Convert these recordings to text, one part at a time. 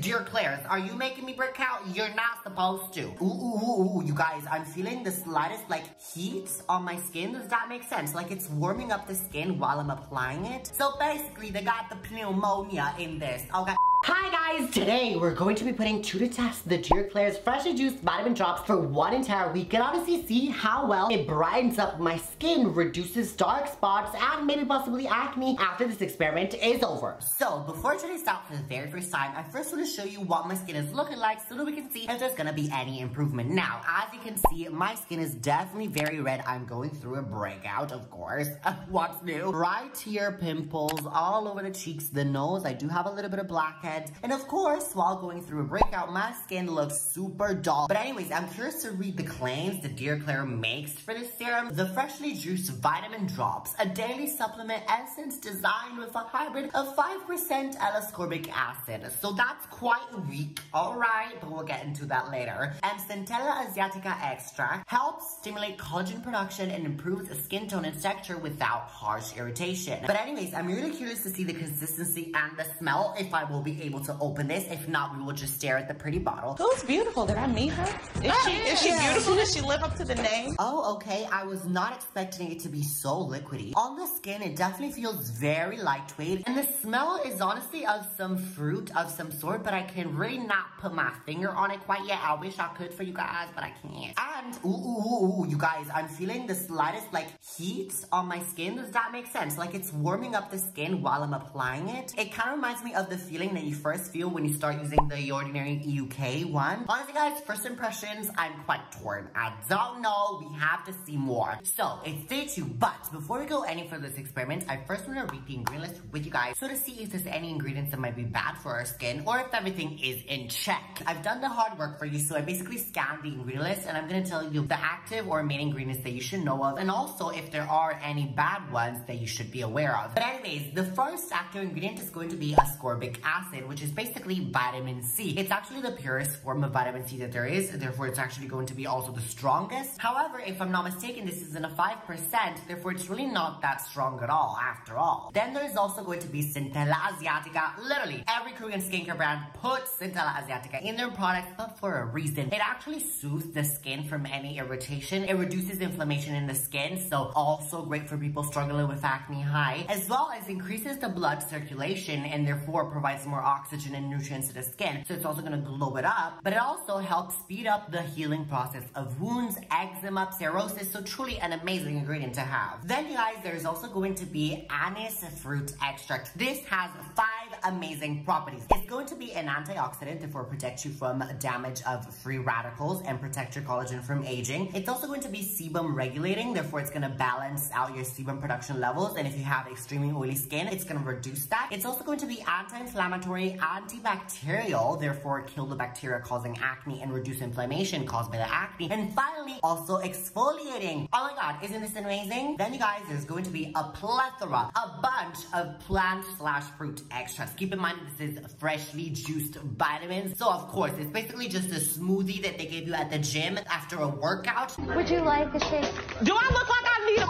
Dear Klairs, are you making me break out? You're not supposed to. Ooh, you guys, I'm feeling the slightest like heat on my skin. Does that make sense? Like it's warming up the skin while I'm applying it. So basically they got the pneumonia in this, okay? Hi guys, today we're going to be putting to the test the Dear Klairs freshly juiced vitamin drops for 1 entire week and honestly see how well it brightens up my skin, reduces dark spots, and maybe possibly acne after this experiment is over. So before trying this out for the very first time, I first want to show you what my skin is looking like so that we can see if there's gonna be any improvement. Now, as you can see, my skin is definitely very red. I'm going through a breakout, of course. What's new? Right here, pimples all over the cheeks, the nose. I do have a little bit of blackheads. And of course, while going through a breakout, my skin looks super dull. But anyways, I'm curious to read the claims that Dear Klairs makes for this serum. The freshly juiced vitamin drops, a daily supplement essence designed with a hybrid of 5% L-ascorbic acid. So that's quite weak, alright, but we'll get into that later. And Centella asiatica extract helps stimulate collagen production and improves skin tone and texture without harsh irritation. But anyways, I'm really curious to see the consistency and the smell if I will be able to open this. If not, we will just stare at the pretty bottle. Who's beautiful? Did I meet her? Is she beautiful? Does she live up to the name? Oh, okay. I was not expecting it to be so liquidy. On the skin, it definitely feels very lightweight. And the smell is honestly of some fruit of some sort, but I can really not put my finger on it quite yet. I wish I could for you guys, but I can't. And, ooh, you guys, I'm feeling the slightest like heat on my skin. Does that make sense? Like it's warming up the skin while I'm applying it. It kind of reminds me of the feeling that you first feel when you start using the Ordinary UK one. Honestly guys, first impressions, I'm quite torn. I don't know, we have to see more. So it's day 2, but before we go any further this experiment, I first want to read the ingredient list with you guys so to see if there's any ingredients that might be bad for our skin or if everything is in check. I've done the hard work for you, so I basically scanned the ingredient list and I'm going to tell you the active or main ingredients that you should know of and also if there are any bad ones that you should be aware of. But anyways, the first active ingredient is going to be ascorbic acid, which is basically vitamin C. It's actually the purest form of vitamin C that there is, therefore it's actually going to be also the strongest. However, if I'm not mistaken, this is in a 5%, therefore it's really not that strong at all, after all. Then there's also going to be Centella asiatica. Literally, every Korean skincare brand puts Centella asiatica in their products, but for a reason. It actually soothes the skin from any irritation. It reduces inflammation in the skin, so also great for people struggling with acne high, as well as increases the blood circulation and therefore provides more oxygen and nutrients to the skin. So it's also going to glow it up, but it also helps speed up the healing process of wounds, eczema, psoriasis. So truly an amazing ingredient to have. Then you guys, there's also going to be anise fruit extract. This has 5 amazing properties. It's going to be an antioxidant, therefore protect you from damage of free radicals and protect your collagen from aging. It's also going to be sebum regulating, therefore it's going to balance out your sebum production levels, and if you have extremely oily skin, it's going to reduce that. It's also going to be anti-inflammatory, antibacterial, therefore kill the bacteria causing acne and reduce inflammation caused by the acne. And finally, also exfoliating. Oh my god, isn't this amazing? Then you guys, there's going to be a plethora, a bunch of plant/fruit extracts. Keep in mind this is freshly juiced vitamins, so of course it's basically just a smoothie that they gave you at the gym after a workout. Would you like a shake? Do I look like I need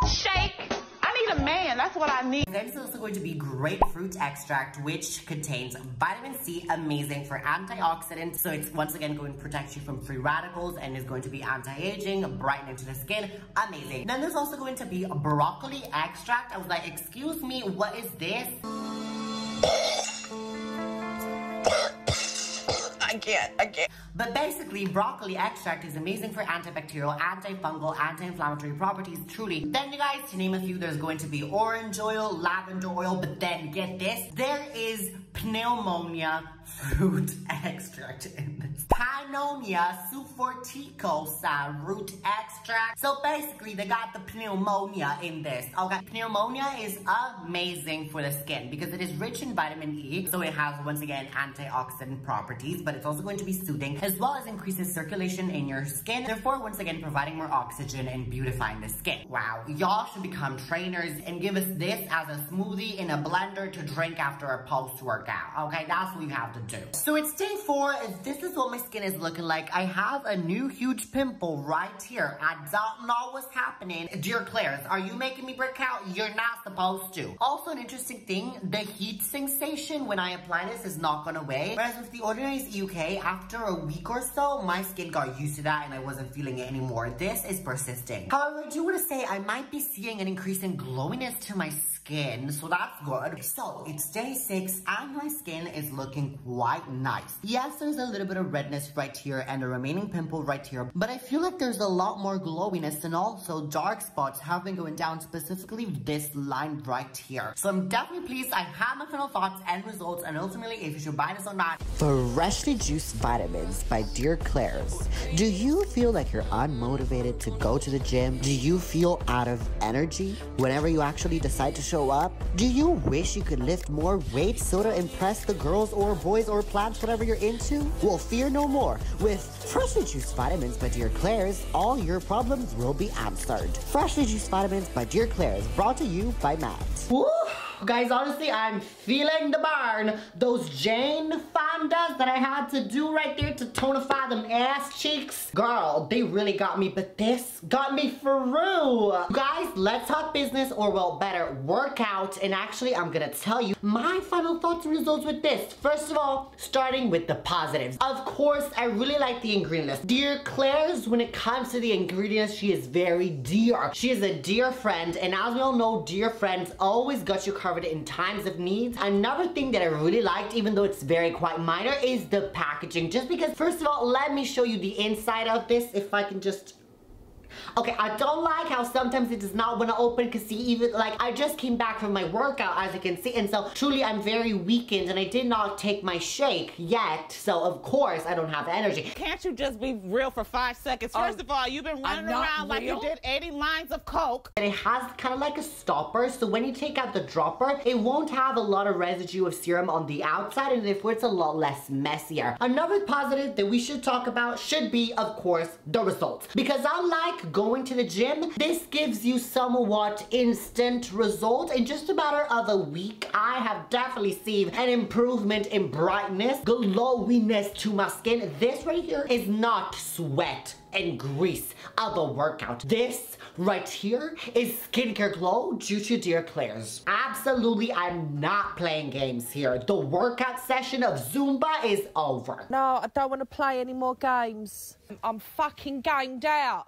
a shake? I need a man, that's what I need. Then it's also going to be grapefruit extract, which contains vitamin C, amazing for antioxidants. So it's once again going to protect you from free radicals and is going to be anti-aging, brightening to the skin, amazing. Then there's also going to be a broccoli extract. I was like, excuse me, what is this? I can't. But basically, broccoli extract is amazing for antibacterial, antifungal, anti-inflammatory properties, truly. Then you guys, to name a few, there's going to be orange oil, lavender oil, but then get this, there is pneumonia fruit extract in this. Pneumonia suforticosa root extract. So basically, they got the pneumonia in this, okay? Pneumonia is amazing for the skin because it is rich in vitamin E, so it has, once again, antioxidant properties, but it's also going to be soothing, as well as increases circulation in your skin, therefore, once again, providing more oxygen and beautifying the skin. Wow, y'all should become trainers and give us this as a smoothie in a blender to drink after a post-workout, okay? That's what you have to do. So it's day 4, this is what my skin skin is looking like. I have a new huge pimple right here. I don't know what's happening. Dear Klairs, are you making me break out? You're not supposed to. Also, an interesting thing, the heat sensation when I apply this is not gone away. Whereas with the Ordinary's UK, after a week or so, my skin got used to that and I wasn't feeling it anymore. This is persisting. However, I do want to say I might be seeing an increase in glowiness to my skin, so that's good. So, it's day 6 and my skin is looking quite nice. Yes, there's a little bit of redness right here and a remaining pimple right here, but I feel like there's a lot more glowiness and also dark spots have been going down, specifically this line right here. So I'm definitely pleased. I have my final thoughts and results, and ultimately if you should buy this or not. Freshly juiced vitamins by Dear Klairs. Do you feel like you're unmotivated to go to the gym? Do you feel out of energy whenever you actually decide to show up? Do you wish you could lift more weight so to impress the girls or boys or plants, whatever you're into? Well, fear no more. With Freshly Juiced Vitamins by Dear Klairs, all your problems will be answered. Freshly Juiced Vitamins by Dear Klairs, brought to you by Matt. Woo! Guys, honestly, I'm feeling the burn. Those Jane Fondas that I had to do right there to tonify them ass cheeks. Girl, they really got me, but this got me for real. Guys, let's talk business, or well, better, workout. And actually, I'm gonna tell you my final thoughts and results with this. First of all, starting with the positives. Of course, I really like the ingredient list. Dear Klairs, when it comes to the ingredients, she is very dear. She is a dear friend, and as we all know, dear friends always got you covered in times of needs. Another thing that I really liked, even though it's very quite minor, is the packaging. Just because, first of all, let me show you the inside of this, if I can just... Okay, I don't like how sometimes it does not want to open, because see, even like I just came back from my workout, as you can see, and so truly I'm very weakened and I did not take my shake yet, so of course I don't have the energy. Can't you just be real for 5 seconds? First of all, you've been running around like you did 80 lines of coke. And it has kind of like a stopper, so when you take out the dropper, it won't have a lot of residue of serum on the outside, and therefore it's a lot less messier. Another positive that we should talk about should be, of course, the results. Because unlike going to the gym, this gives you somewhat instant result. In just a matter of a week, I have definitely seen an improvement in brightness, glowiness to my skin. This right here is not sweat and grease of a workout. This right here is skincare glow due to Dear Klairs. Absolutely, I'm not playing games here. The workout session of Zumba is over. No, I don't want to play any more games. I'm fucking gamed out.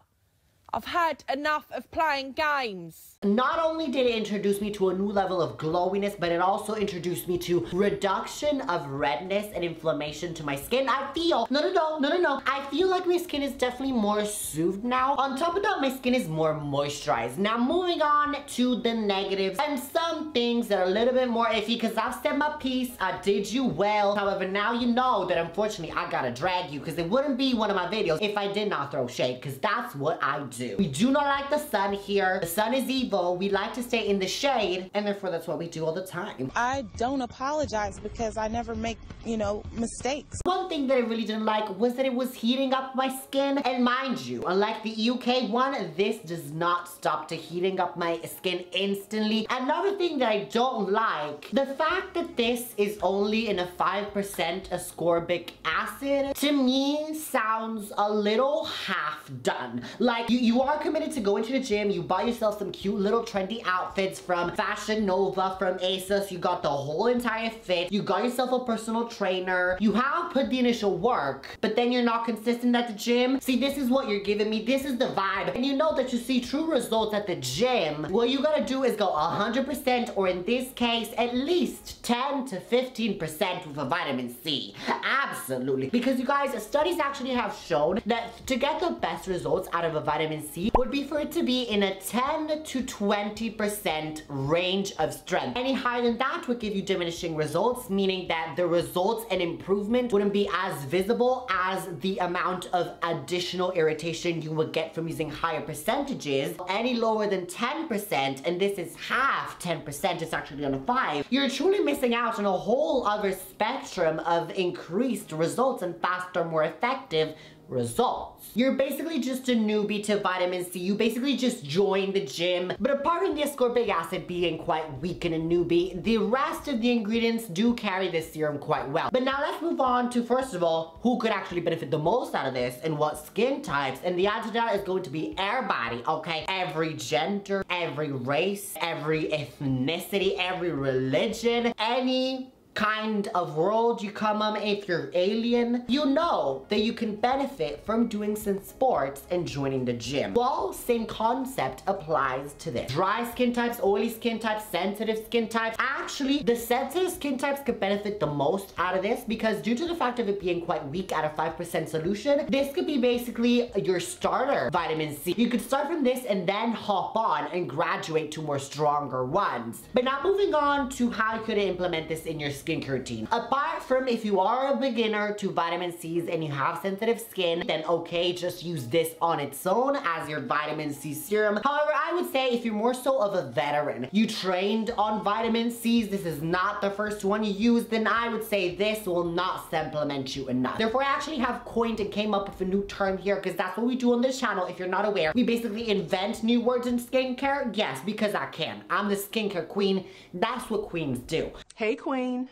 I've had enough of playing games. Not only did it introduce me to a new level of glowiness, but it also introduced me to reduction of redness and inflammation to my skin. I feel, no. I feel like my skin is definitely more soothed now. On top of that, my skin is more moisturized. Now moving on to the negatives and some things that are a little bit more iffy, because I've said my piece, I did you well. However, now you know that unfortunately I gotta drag you, because it wouldn't be one of my videos if I did not throw shade, because that's what I do. We do not like the sun here. The sun is evil. We like to stay in the shade, and therefore that's what we do all the time. I don't apologize because I never make, you know, mistakes. One thing that I really didn't like was that it was heating up my skin, and mind you, unlike the UK one, this does not stop to heating up my skin instantly. Another thing that I don't like, the fact that this is only in a 5% ascorbic acid, to me sounds a little half done. Like, you are committed to going to the gym, you buy yourself some cute little trendy outfits from Fashion Nova, from ASOS, you got the whole entire fit, you got yourself a personal trainer, you have put the initial work, but then you're not consistent at the gym. See, this is what you're giving me, this is the vibe, and you know that you see true results at the gym. What you gotta do is go 100%, or in this case, at least 10 to 15% with a vitamin C. Absolutely. Because you guys, studies actually have shown that to get the best results out of a vitamin C would be for it to be in a 10 to 20% range of strength. Any higher than that would give you diminishing results, meaning that the results and improvement wouldn't be as visible as the amount of additional irritation you would get from using higher percentages. Any lower than 10%, and this is half 10%, it's actually on a 5, you're truly missing out on a whole other spectrum of increased results and faster, more effective results. You're basically just a newbie to vitamin C. You basically just joined the gym. But apart from the ascorbic acid being quite weak in a newbie, the rest of the ingredients do carry this serum quite well. But now let's move on to, first of all, who could actually benefit the most out of this and what skin types. And the answer to that is going to be everybody, okay? Every gender, every race, every ethnicity, every religion, any kind of world you come on. If you're alien, you know that you can benefit from doing some sports and joining the gym. Well, same concept applies to this. Dry skin types, oily skin types, sensitive skin types. Actually, the sensitive skin types could benefit the most out of this because due to the fact of it being quite weak at a 5% solution, this could be basically your starter vitamin C. You could start from this and then hop on and graduate to more stronger ones. But now moving on to how you could implement this in your skincare routine. Apart from if you are a beginner to vitamin C's and you have sensitive skin, then okay, just use this on its own as your vitamin C serum. However, I would say if you're more so of a veteran, you trained on vitamin C's, this is not the first one you use, then I would say this will not supplement you enough. Therefore, I actually have coined and came up with a new term here because that's what we do on this channel. If you're not aware, we basically invent new words in skincare. Yes, because I can. I'm the skincare queen. That's what queens do. Hey, queen.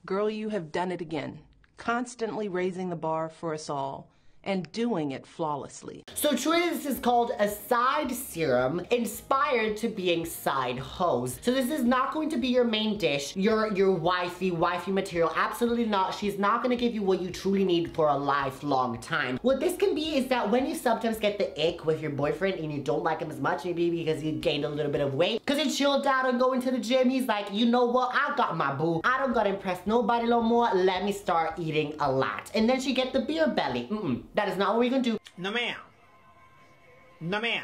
Girl, you have done it again. Constantly raising the bar for us all and doing it flawlessly. So truly this is called a side serum inspired to being side hose. So this is not going to be your main dish, your wifey material. Absolutely not. She's not going to give you what you truly need for a lifelong time. What this can be is that when you sometimes get the ick with your boyfriend and you don't like him as much, maybe because he gained a little bit of weight, because he chilled out and going to the gym, he's like, you know what, I got my boo. I don't gotta impress nobody no more. Let me start eating a lot. And then she get the beer belly. That is not what we're gonna do. No ma'am. No ma'am.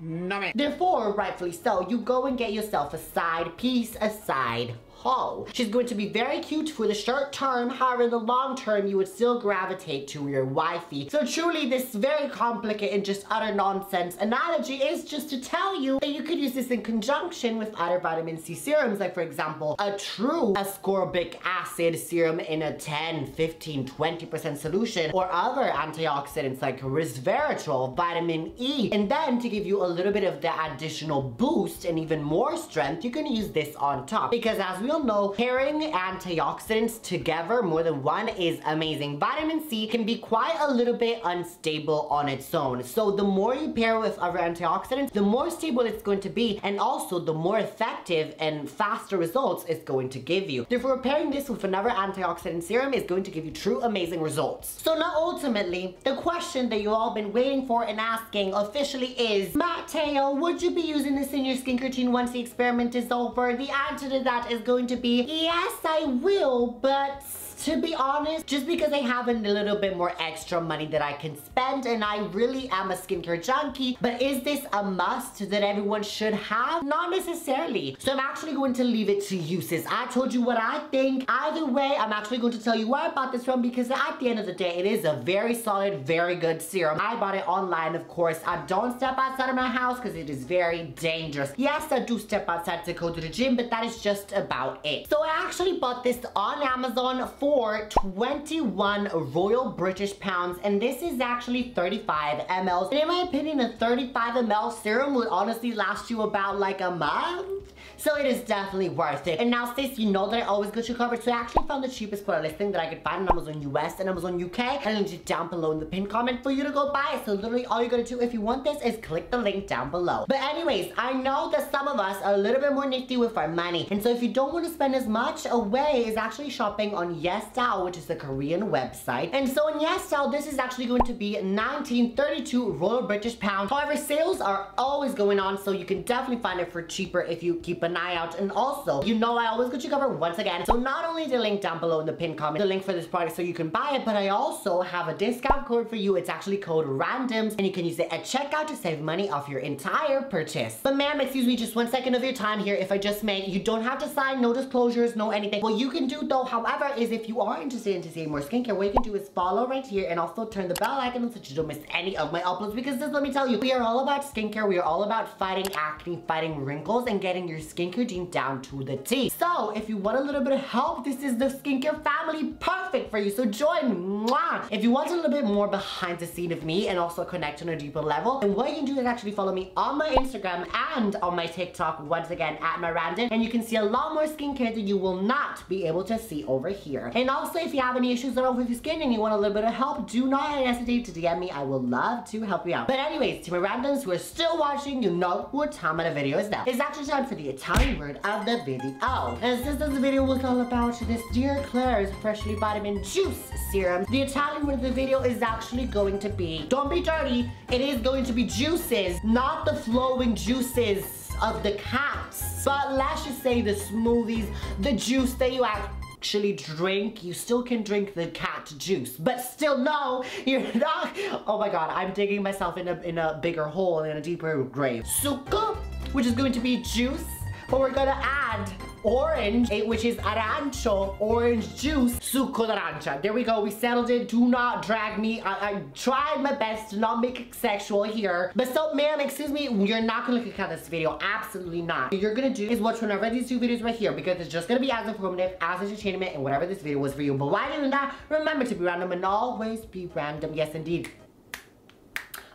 No ma'am. Therefore, rightfully so, you go and get yourself a side piece, a side hoe. She's going to be very cute for the short term, however in the long term you would still gravitate to your wifey. So truly this very complicated and just utter nonsense analogy is just to tell you that you could use this in conjunction with other vitamin C serums, like for example a true ascorbic acid serum in a 10, 15, 20% solution, or other antioxidants like resveratrol, vitamin E. And then to give you a little bit of the additional boost and even more strength, you can use this on top, because as we all know, pairing antioxidants together, more than one, is amazing. Vitamin C can be quite a little bit unstable on its own. So the more you pair with other antioxidants, the more stable it's going to be, and also the more effective and faster results it's going to give you. Therefore, pairing this with another antioxidant serum is going to give you true amazing results. So now ultimately, the question that you've all been waiting for and asking officially is, Mateo, would you be using this in your skincare routine once the experiment is over? The answer to that is going to be, yes, I will, but to be honest, just because I have a little bit more extra money that I can spend, and I really am a skincare junkie, but is this a must that everyone should have? Not necessarily. So I'm actually going to leave it to you, sis. I told you what I think. Either way, I'm actually going to tell you where I bought this from, because at the end of the day, it is a very solid, very good serum. I bought it online, of course. I don't step outside of my house because it is very dangerous. Yes, I do step outside to go to the gym, but that is just about it. So I actually bought this on Amazon for 21 Royal British pounds, and this is actually 35 ml. And in my opinion, a 35 ml serum would honestly last you about like a month. So it is definitely worth it. And now, sis, you know that I always got you covered. So I actually found the cheapest product listing that I could find on Amazon US and Amazon UK. And I'll link it down below in the pinned comment for you to go buy it. So literally all you gotta do if you want this is click the link down below. But anyways, I know that some of us are a little bit more nifty with our money. And so if you don't want to spend as much, a way is actually shopping on YesStyle, which is a Korean website. And so in YesStyle, this is actually going to be 1932 Royal British pounds. However, sales are always going on, so you can definitely find it for cheaper if you keep an eye out. And also, you know I always got you covered once again. So not only the link down below in the pinned comment, the link for this product so you can buy it, but I also have a discount code for you. It's actually code RANDOMS, and you can use it at checkout to save money off your entire purchase. But ma'am, excuse me, just 1 second of your time here, if I just may. You don't have to sign, no disclosures, no anything. What you can do though, however, is if you are interested in seeing more skincare, what you can do is follow right here and also turn the bell icon so you don't miss any of my uploads, because just let me tell you, we are all about skincare. We are all about fighting acne, fighting wrinkles, and getting your skin skincare routine down to the T. So if you want a little bit of help, this is the skincare family perfect for you. So join. Mwah! If you want a little bit more behind the scene of me and also connect on a deeper level, then what you can do is actually follow me on my Instagram and on my TikTok, once again at Miranda, and you can see a lot more skincare that you will not be able to see over here. And also, if you have any issues at all with your skin and you want a little bit of help, do not hesitate to DM me. I will love to help you out. But anyways, to Mirandans who are still watching, you know what time of the video is now. It's actually time for the Italian word of the video. And since this video was all about this dear Klairs freshly vitamin juice serum, the Italian word of the video is actually going to be, don't be dirty, it is going to be juices, not the flowing juices of the cats, but let's just say the smoothies, the juice that you actually drink. You still can drink the cat juice, but still no, you're not. Oh my god, I'm digging myself in a bigger hole, in a deeper grave. Succo, which is going to be juice, but we're gonna add orange, which is arancio, orange juice, succo d'arancia. There we go, we settled it. Do not drag me. I tried my best to not make it sexual here. But so, ma'am, excuse me, you're not gonna click out this video. Absolutely not. What you're gonna do is watch one of these two videos right here, because it's just gonna be as informative, as entertainment, and whatever this video was for you. But while doing that, remember to be random and always be random. Yes, indeed.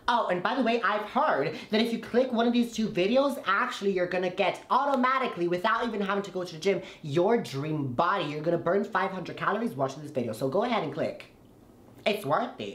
Oh, and by the way, I've heard that if you click one of these two videos, actually you're gonna get automatically, without even having to go to the gym, your dream body. You're gonna burn 500 calories watching this video. So go ahead and click. It's worth it.